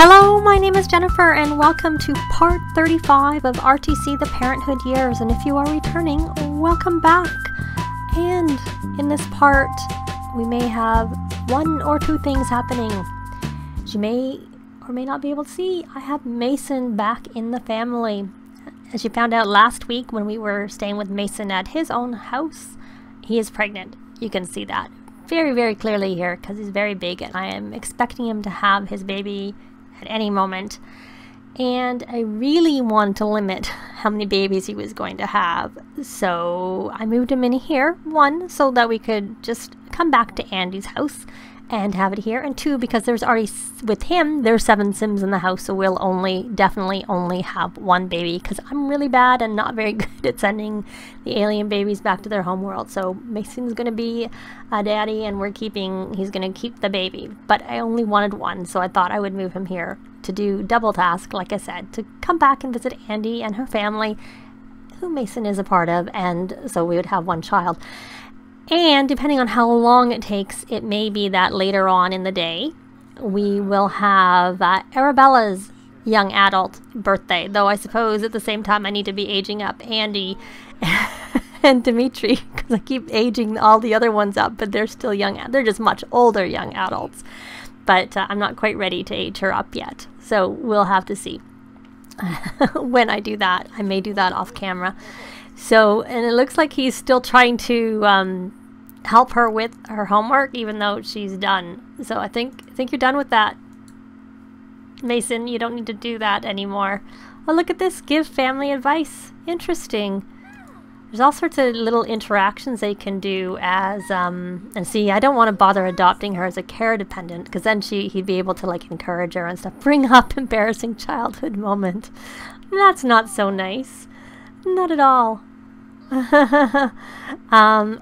Hello, my name is Jennifer and welcome to part 35 of R.T.C. The Parenthood Years, and if you are returning, welcome back. And in this part, we may have one or two things happening. As you may or may not be able to see, I have Mason back in the family. As you found out last week when we were staying with Mason at his own house, he is pregnant. You can see that very, very clearly here because he's very big and I am expecting him to have his baby at any moment, and I really wanted to limit how many babies he was going to have, so I moved him in here, one, so that we could just come back to Andi's house and have it here, and two, because there's already, with him, there's 7 Sims in the house, so we'll definitely only have one baby, because I'm really bad and not very good at sending the alien babies back to their home world. So Mason's going to be a daddy, and he's going to keep the baby, but I only wanted one, so I thought I would move him here to do double task, like I said, to come back and visit Andi and her family, who Mason is a part of, and so we would have one child. And depending on how long it takes, it may be that later on in the day, we will have Arabella's young adult birthday. Though I suppose at the same time I need to be aging up Andi and Dimitri, because I keep aging all the other ones up, but they're still young. They're just much older young adults. But I'm not quite ready to age her up yet. So we'll have to see when I do that. I may do that off camera. So, and it looks like he's still trying to help her with her homework, even though she's done. So I think you're done with that, Mason. You don't need to do that anymore. Oh, look at this. Give family advice. Interesting. There's all sorts of little interactions they can do as, and see, I don't want to bother adopting her as a care dependent, because then he'd be able to, like, encourage her and stuff. Bring up embarrassing childhood moment. That's not so nice. Not at all.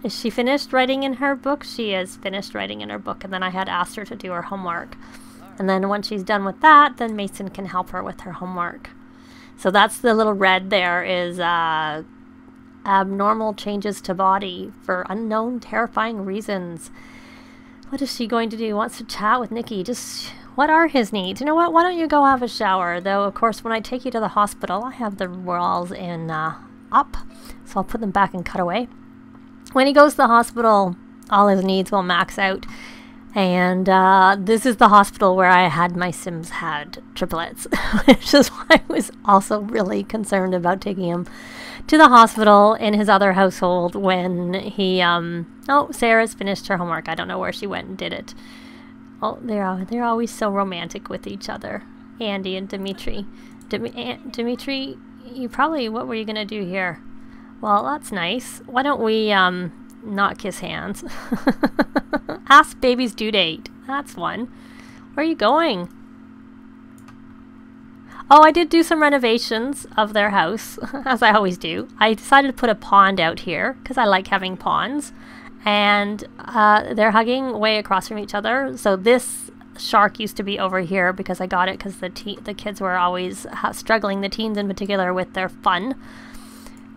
Is she finished writing in her book? She is finished writing in her book, and then I had asked her to do her homework. And then once she's done with that, then Mason can help her with her homework. So that's the little red there is abnormal changes to body for unknown terrifying reasons. What is she going to do? Wants to chat with Nikki. Just what are his needs? You know what? Why don't you go have a shower? Though, of course, when I take you to the hospital, I have the walls in up, so I'll put them back in cutaway. When he goes to the hospital, all his needs will max out. And this is the hospital where I had my Sims had triplets, which is why I was also really concerned about taking him to the hospital in his other household when he, oh, Sarah's finished her homework. I don't know where she went and did it. Oh, they're always so romantic with each other, Andi and Dimitri. Dimitri, what were you going to do here? Well, that's nice. Why don't we, not kiss hands? Ask baby's due date. That's one. Where are you going? Oh, I did do some renovations of their house, as I always do. I decided to put a pond out here, because I like having ponds. And they're hugging way across from each other. So this shark used to be over here because I got it because the kids were always struggling, the teens in particular, with their fun.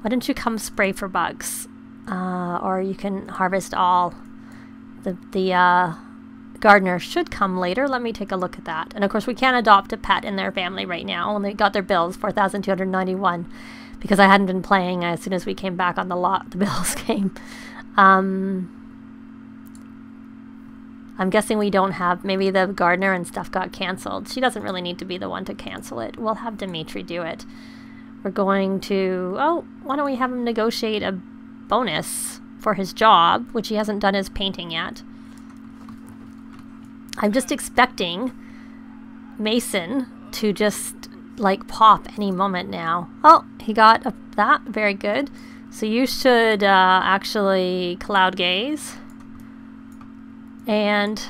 Why don't you come spray for bugs? Or you can harvest all. The gardener should come later. Let me take a look at that. And of course we can't adopt a pet in their family right now. And they got their bills, 4,291, because I hadn't been playing. As soon as we came back on the lot, the bills came. I'm guessing we don't have, maybe the gardener and stuff got canceled. She doesn't really need to be the one to cancel it. We'll have Dimitri do it. We're going to, oh, why don't we have him negotiate a bonus for his job, which he hasn't done his painting yet. I'm just expecting Mason to just, like, pop any moment now. Oh, he got that. Very good. So you should actually cloud gaze. And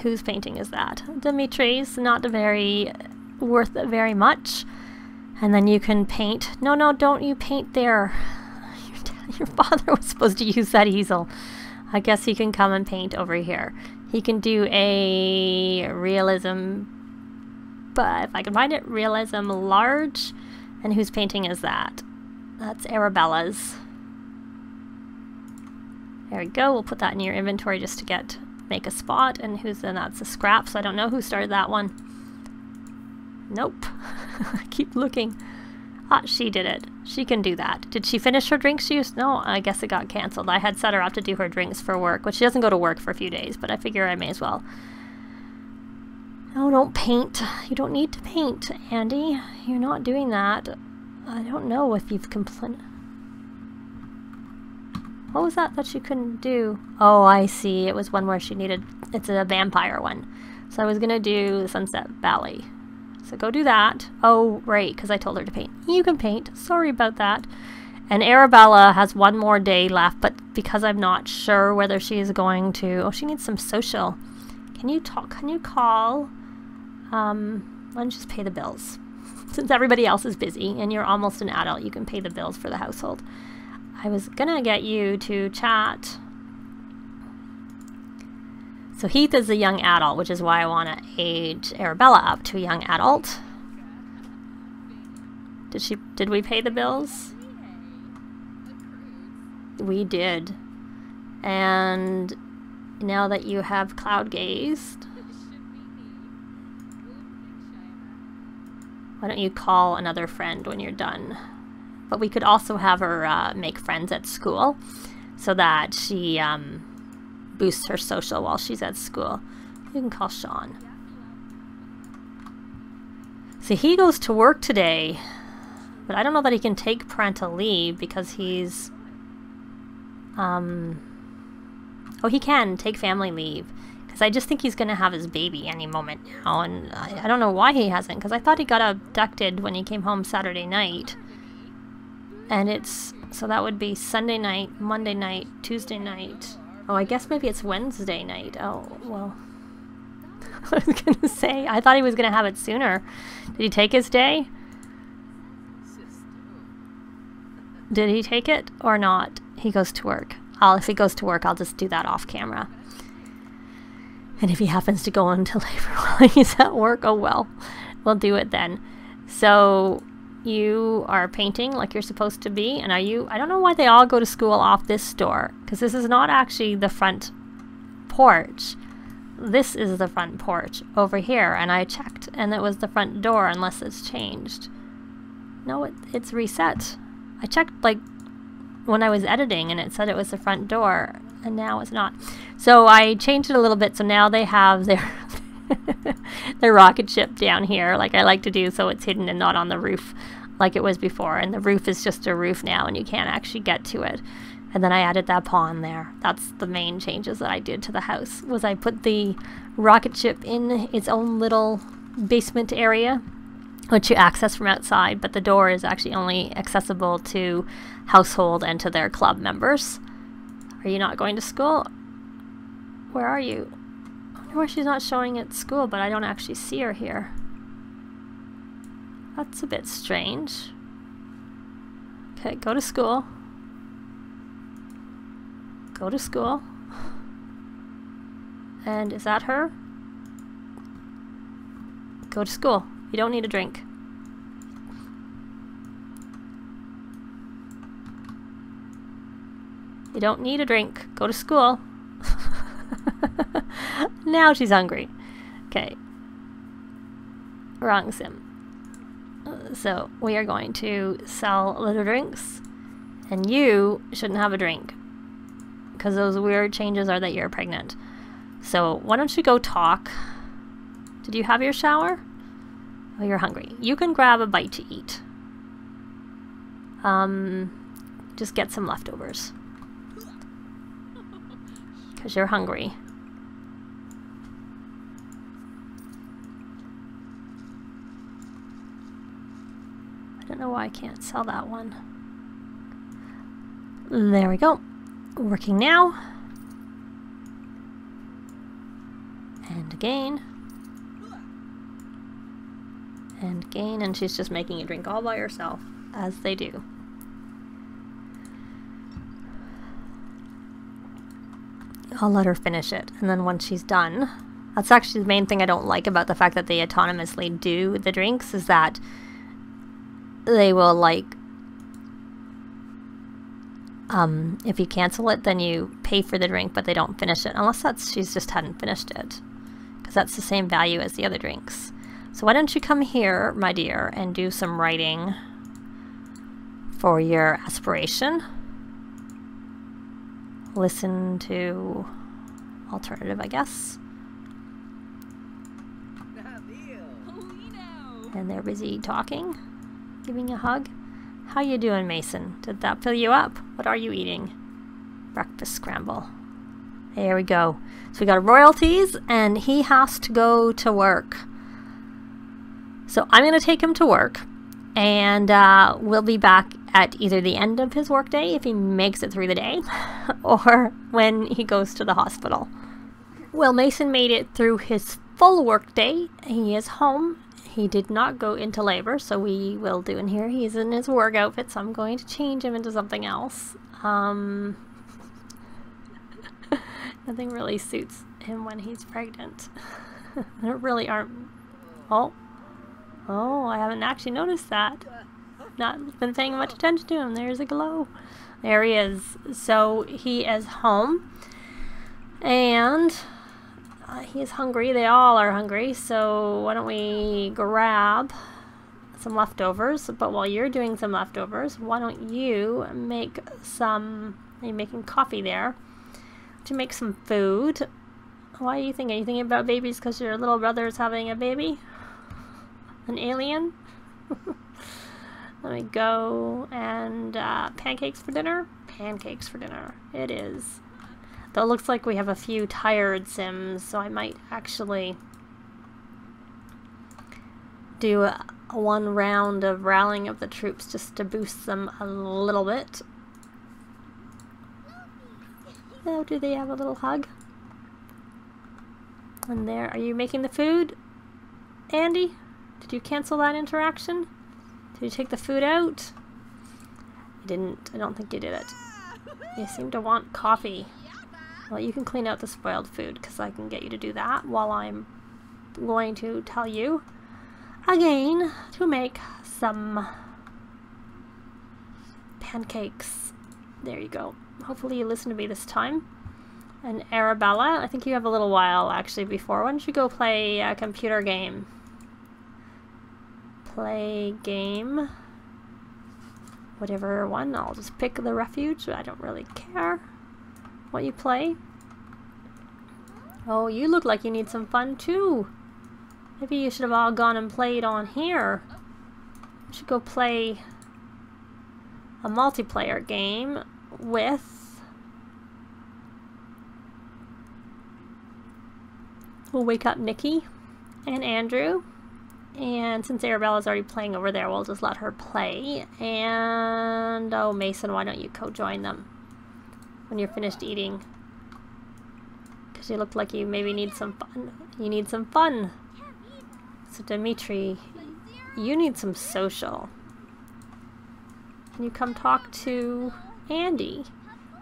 whose painting is that? Dimitri's. Not worth very much. And then you can paint. No, don't you paint there. Your father was supposed to use that easel. I guess he can come and paint over here. He can do a realism, but if I can find it, realism large. And whose painting is that? That's Arabella's. There we go. We'll put that in your inventory just to make a spot. And that's a scrap, so I don't know who started that one. Nope. I keep looking. Ah, she did it. She can do that. Did she finish her drinks? No, I guess it got cancelled. I had set her up to do her drinks for work, which she doesn't go to work for a few days, but I figure I may as well. No, don't paint. You don't need to paint, Andi. You're not doing that. I don't know if you've complained. What was that she couldn't do? Oh, I see. It was one where she needed... It's a vampire one. So I was going to do the Sunset Valley. So go do that. Oh, right, because I told her to paint. You can paint. Sorry about that. And Arabella has one more day left, but because I'm not sure whether she is going to... Oh, she needs some social. Can you talk? Can you call? Why don't you just pay the bills? Since everybody else is busy and you're almost an adult, you can pay the bills for the household. I was gonna get you to chat. So Heath is a young adult, which is why I want to age Arabella up to a young adult. Did we pay the bills? We did. And now that you have cloud gazed, why don't you call another friend when you're done? But we could also have her make friends at school so that she boosts her social while she's at school. You can call Sean. See, he goes to work today, but I don't know that he can take parental leave because he's... Oh, he can take family leave. Because I just think he's going to have his baby any moment now. And I don't know why he hasn't. Because I thought he got abducted when he came home Saturday night. And it's... So that would be Sunday night, Monday night, Tuesday night. Oh, I guess maybe it's Wednesday night. Oh, well. I was going to say, I thought he was going to have it sooner. Did he take his day? Did he take it or not? He goes to work. If he goes to work, I'll just do that off camera. And if he happens to go into labor while he's at work, oh well. We'll do it then. So... You are painting like you're supposed to be, and are you... I don't know why they all go to school off this door, because this is not actually the front porch. This is the front porch over here, and I checked, and it was the front door unless it's changed. No, it's reset. I checked, like, when I was editing, and it said it was the front door, and now it's not. So I changed it a little bit, so now they have their... their rocket ship down here like I like to do, so it's hidden and not on the roof like it was before, and the roof is just a roof now and you can't actually get to it. And then I added that pond there. That's the main changes that I did to the house, was I put the rocket ship in its own little basement area which you access from outside, but the door is actually only accessible to household and to their club members. Are you not going to school? Where are you? Where she's not showing at school, but I don't actually see her here. That's a bit strange. Okay, go to school. Go to school. And is that her? Go to school. You don't need a drink. You don't need a drink. Go to school. Now she's hungry. Okay. Wrong sim. So we are going to sell little drinks, and you shouldn't have a drink because those weird changes are that you're pregnant. So why don't you go talk? Did you have your shower? Oh, you're hungry. You can grab a bite to eat. Just get some leftovers because you're hungry. I don't know why I can't sell that one. There we go. Working now. And again. And again, and she's just making a drink all by herself, as they do. I'll let her finish it, and then once she's done... That's actually the main thing I don't like about the fact that they autonomously do the drinks, is that they will, like, if you cancel it, then you pay for the drink, but they don't finish it, unless she's just hadn't finished it, because that's the same value as the other drinks. So why don't you come here, my dear, and do some writing for your aspiration. Listen to alternative, I guess. And they're busy talking, giving you a hug. How you doing, Mason? Did that fill you up? What are you eating? Breakfast scramble. There we go. So we got royalties, and he has to go to work. So I'm going to take him to work, and we'll be back at either the end of his workday, if he makes it through the day, or when he goes to the hospital. Well, Mason made it through his full workday. He is home. He did not go into labor, so we will do in here. He's in his work outfit, so I'm going to change him into something else. Nothing really suits him when he's pregnant. There really aren't... Oh, I haven't actually noticed that. Not been paying much attention to him. There's a glow. There he is. So he is home, and he is hungry. They all are hungry, so why don't we grab some leftovers? But while you're doing some leftovers, why don't you make some... Are you making coffee there? To make some food. Why are you thinking? Are you thinking about babies because your little brother is having a baby? An alien? Let me go. And pancakes for dinner? Pancakes for dinner. It is. Though it looks like we have a few tired Sims, so I might actually do a one round of rallying of the troops just to boost them a little bit. Oh, do they have a little hug? And there, are you making the food, Andi? Did you cancel that interaction? Did you take the food out? You didn't. I don't think you did it. You seem to want coffee. Well, you can clean out the spoiled food, because I can get you to do that while I'm going to tell you again to make some pancakes. There you go. Hopefully you listen to me this time. And Arabella, I think you have a little while actually before. Why don't you go play a computer game? Play game. Whatever one. I'll just pick the refuge. I don't really care what you play. Oh, you look like you need some fun too. Maybe you should have all gone and played on here. You should go play a multiplayer game with... We'll wake up Nikki and Andrew. And since Arabella's already playing over there, we'll just let her play. And, oh, Mason, why don't you co-join them when you're finished eating? Because you look like you maybe need some fun. You need some fun. So, Dimitri, you need some social. Can you come talk to Andi?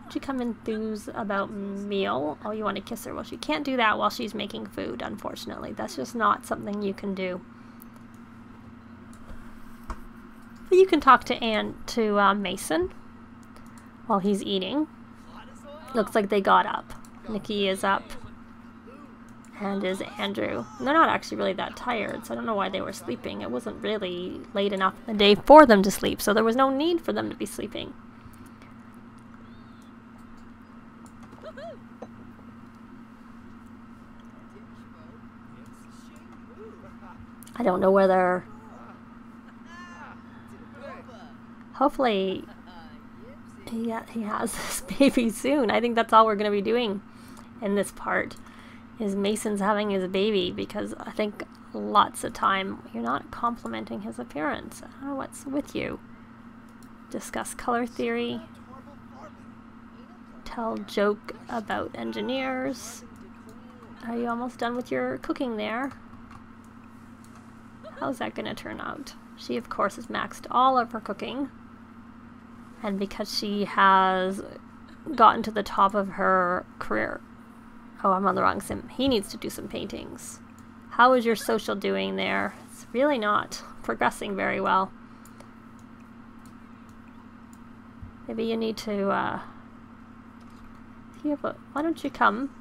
Would you come enthuse about meal? Oh, you want to kiss her? Well, she can't do that while she's making food, unfortunately. That's just not something you can do. But you can talk to Mason while he's eating. Looks like they got up. Nikki is up. And is Andrew. And they're not actually really that tired, so I don't know why they were sleeping. It wasn't really late enough in the day for them to sleep, so there was no need for them to be sleeping. I don't know whether... Hopefully he has this baby soon. I think that's all we're going to be doing in this part, is Mason's having his baby, because I think lots of time you're not complimenting his appearance. I don't know what's with you. Discuss color theory. Tell joke about engineers. Are you almost done with your cooking there? How's that going to turn out? She, of course, has maxed all of her cooking. And because she has gotten to the top of her career... Oh, I'm on the wrong sim. He needs to do some paintings. How is your social doing there? It's really not progressing very well. Maybe you need to... why don't you come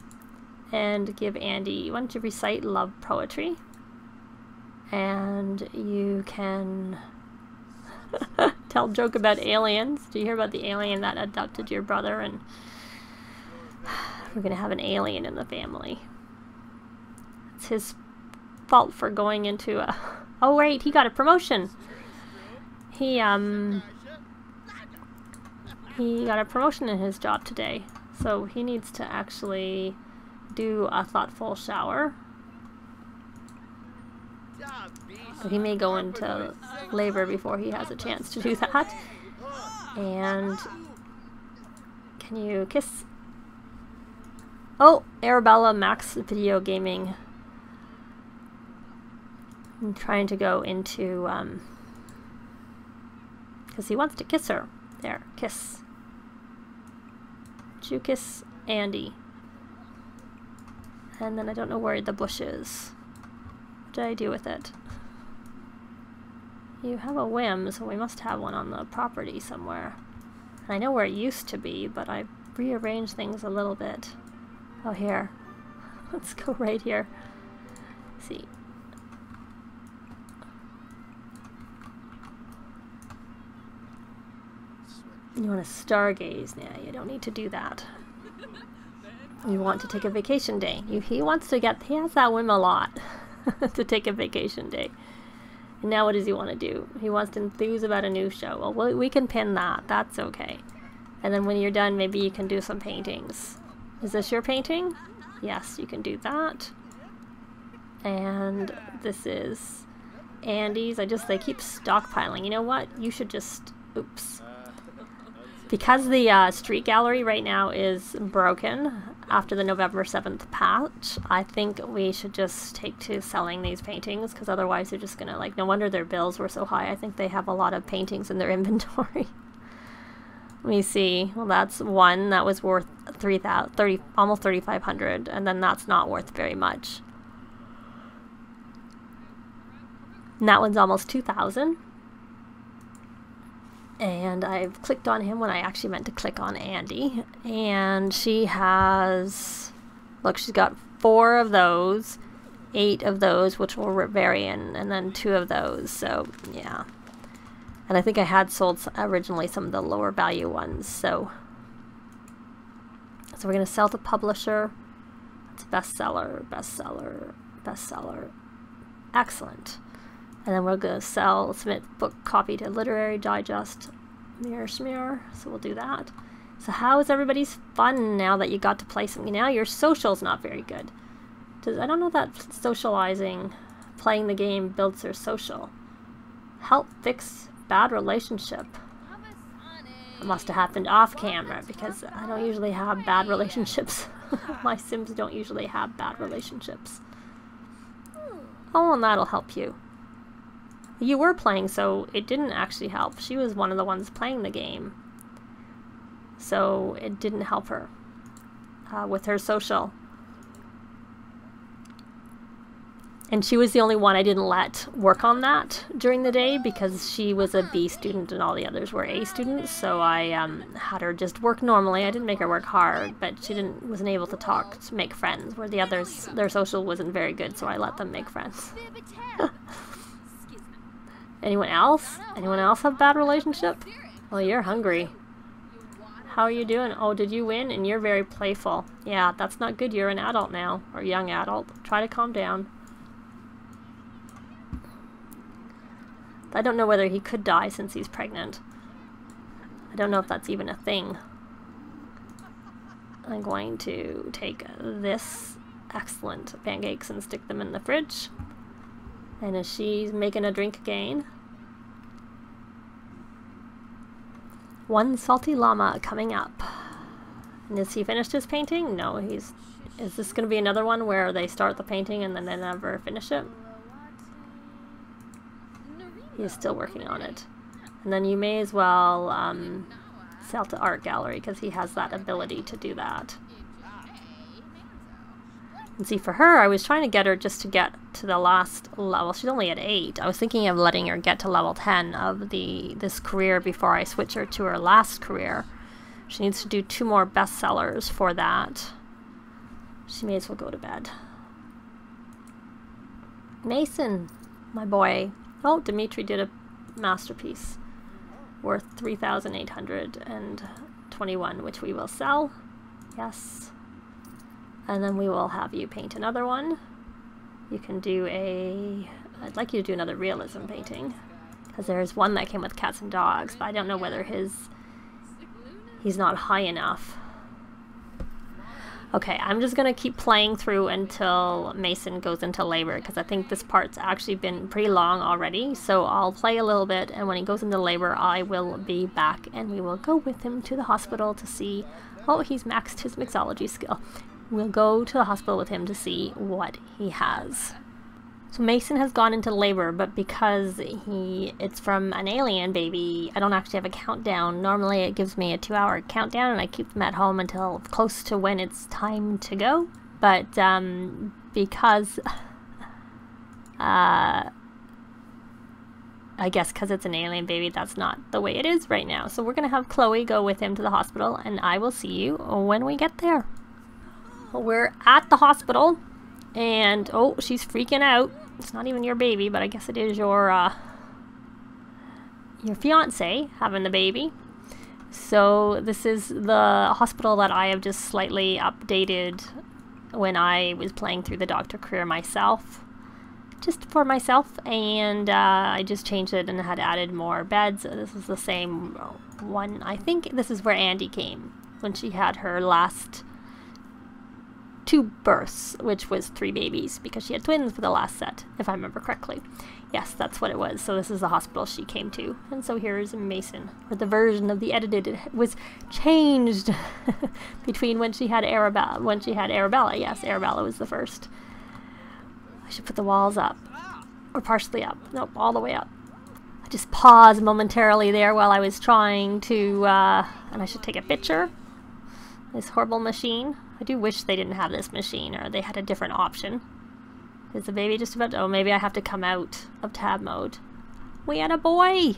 and give Andi... Why don't you recite love poetry? and you can tell a joke about aliens. Do you hear about the alien that abducted your brother? And we're gonna have an alien in the family. It's his fault for going into a... Oh wait, he got a promotion. He got a promotion in his job today, so he needs to actually do a thoughtful shower. So he may go into labor before he has a chance to do that. And can you kiss? Oh, Arabella Max Video Gaming. I'm trying to go into because he wants to kiss her. There, kiss. Did you kiss Andi? And then I don't know where the bush is. What did I do with it? You have a whim, so we must have one on the property somewhere. I know where it used to be, but I rearranged things a little bit. Oh, here. Let's go right here. Let's see. You want to stargaze? Yeah, you don't need to do that. You want to take a vacation day. He wants to get... He has that whim a lot. To take a vacation day. And now what does he want to do? He wants to enthuse about a new show. Well, we can pin that. That's okay. And then when you're done, maybe you can do some paintings. Is this your painting? Yes, you can do that. And this is Andi's. They keep stockpiling. You know what? You should just... Oops. Because the street gallery right now is broken after the November 7th patch, I think we should just take to selling these paintings, because otherwise they're just gonna, like, no wonder their bills were so high. I think they have a lot of paintings in their inventory. Let me see. Well, that's one that was worth almost 3,500, and then that's not worth very much. And that one's almost 2,000. And I've clicked on him when I actually meant to click on Andi. And she has, look, she's got 4 of those, 8 of those, which will vary in, and then 2 of those. So, yeah. And I think I had sold originally some of the lower value ones. So we're going to sell to publisher. It's bestseller, bestseller, bestseller. Excellent. And then we're going to submit book copy to Literary Digest, mirror smear. So we'll do that. So how is everybody's fun now that you got to play something? Now your social's not very good. I don't know that socializing, playing the game builds their social. Help fix bad relationship. It must have happened off camera, because I don't usually have bad relationships. My Sims don't usually have bad relationships. Oh, and that'll help you. You were playing, so it didn't actually help. She was one of the ones playing the game. So it didn't help her with her social. And she was the only one I didn't let work on that during the day, because she was a B student and all the others were A students. So I had her just work normally. I didn't make her work hard, but she wasn't able to talk, to make friends, where the others, their social wasn't very good, so I let them make friends. Anyone else? Anyone else have bad relationship? Well, you're hungry. How are you doing? Oh, did you win? And you're very playful. Yeah, that's not good. You're an adult now, or young adult. Try to calm down. I don't know whether he could die since he's pregnant. I don't know if that's even a thing. I'm going to take this excellent pancakes and stick them in the fridge. And as she's making a drink again. One salty llama coming up. And has he finished his painting? No, is this going to be another one where they start the painting and then they never finish it? He's still working on it. And then you may as well sell to art gallery, because he has that ability to do that. And see, for her, I was trying to get her just to get to the last level. She's only at 8. I was thinking of letting her get to level 10 of this career before I switch her to her last career. She needs to do 2 more bestsellers for that. She may as well go to bed. Mason, My boy. Oh, Dimitri did a masterpiece worth 3,821, which we will sell. Yes. And then we will have you paint another one. You can do I'd like you to do another realism painting, because there's one that came with cats and dogs, but I don't know whether he's not high enough. Okay, I'm just gonna keep playing through until Mason goes into labor, because I think this part's actually been pretty long already. So I'll play a little bit, and when he goes into labor, I will be back, and we will go with him to the hospital to see. Oh, he's maxed his mixology skill. We'll go to the hospital with him to see what he has. So Mason has gone into labor, but because it's from an alien baby, I don't actually have a countdown. Normally it gives me a 2-hour countdown, and I keep them at home until close to when it's time to go. But because I guess because it's an alien baby, that's not the way it is right now. So we're gonna have Chloe go with him to the hospital, and I will see you when we get there. We're at the hospital, and oh, she's freaking out. It's not even your baby, but I guess it is your fiance having the baby. So this is the hospital that I have just slightly updated when I was playing through the doctor career myself, just for myself, and I just changed it and had added more beds. This is the same one. I think this is where Andi came when she had her last 2 births, which was 3 babies, because she had twins for the last set, if I remember correctly. Yes, that's what it was. So this is the hospital she came to. And so here's Mason, or the version of the edited. It was changed between when she had Arabella. Yes, Arabella was the first. I should put the walls up, or partially up. Nope, all the way up. I just paused momentarily there while I was trying to, and I should take a picture. This horrible machine. I do wish they didn't have this machine, or they had a different option. Is the baby just about to... Oh, maybe I have to come out of tab mode. We had a boy!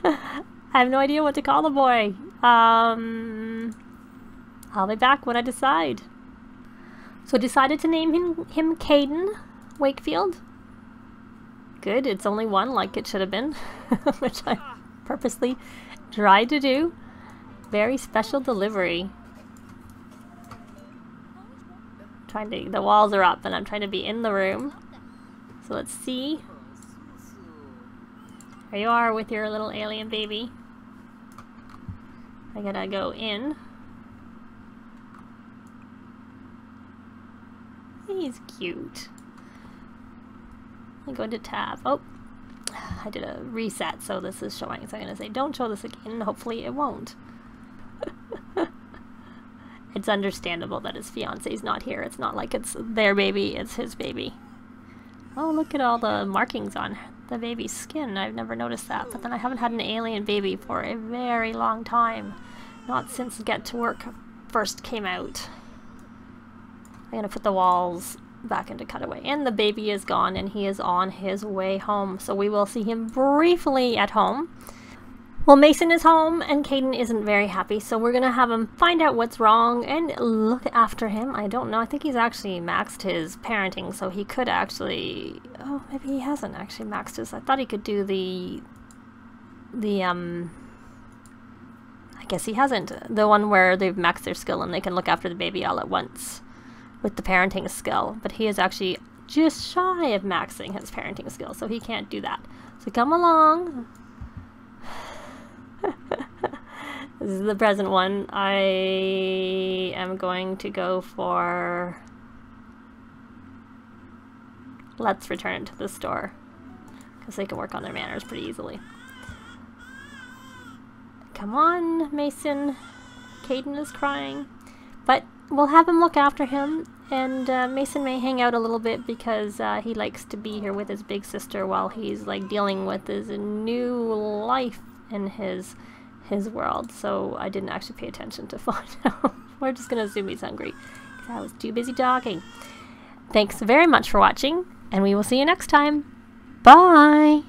I have no idea what to call the boy. I'll be back when I decide. So I decided to name him Caden Wakefield. Good, it's only one, like it should have been. Which I purposely tried to do. Very special delivery. The walls are up, and I'm trying to be in the room. So let's see. There you are with your little alien baby. I gotta go in. He's cute. I go into tab. Oh, I did a reset, so this is showing. So I'm gonna say, don't show this again. Hopefully it won't. It's understandable that his fiance's not here. It's not like it's their baby, it's his baby. Oh, look at all the markings on the baby's skin. I've never noticed that. But then I haven't had an alien baby for a very long time. Not since Get to Work first came out. I'm gonna put the walls back into cutaway. And the baby is gone, and he is on his way home. So we will see him briefly at home. Well, Mason is home, and Caden isn't very happy, so we're gonna have him find out what's wrong and look after him. I don't know. I think he's actually maxed his parenting, so he could actually... Oh, maybe he hasn't actually maxed his... I thought he could do I guess he hasn't. The one where they've maxed their skill and they can look after the baby all at once with the parenting skill. But he is actually just shy of maxing his parenting skill, so he can't do that. So come along. This is the present one. I am going to go for... Let's return it to the store, because they can work on their manners pretty easily. Come on, Mason. Caden is crying. But we'll have him look after him, and Mason may hang out a little bit because he likes to be here with his big sister while he's like dealing with his new life in his world. So I didn't actually pay attention to find out. We're just gonna assume he's hungry because I was too busy talking. Thanks very much for watching, and we will see you next time. Bye!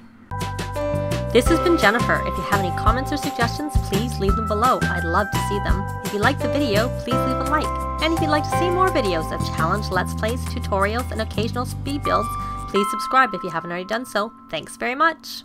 This has been Jennifer. If you have any comments or suggestions, please leave them below. I'd love to see them. If you liked the video, please leave a like. And if you'd like to see more videos of challenge, let's plays, tutorials, and occasional speed builds, please subscribe if you haven't already done so. Thanks very much!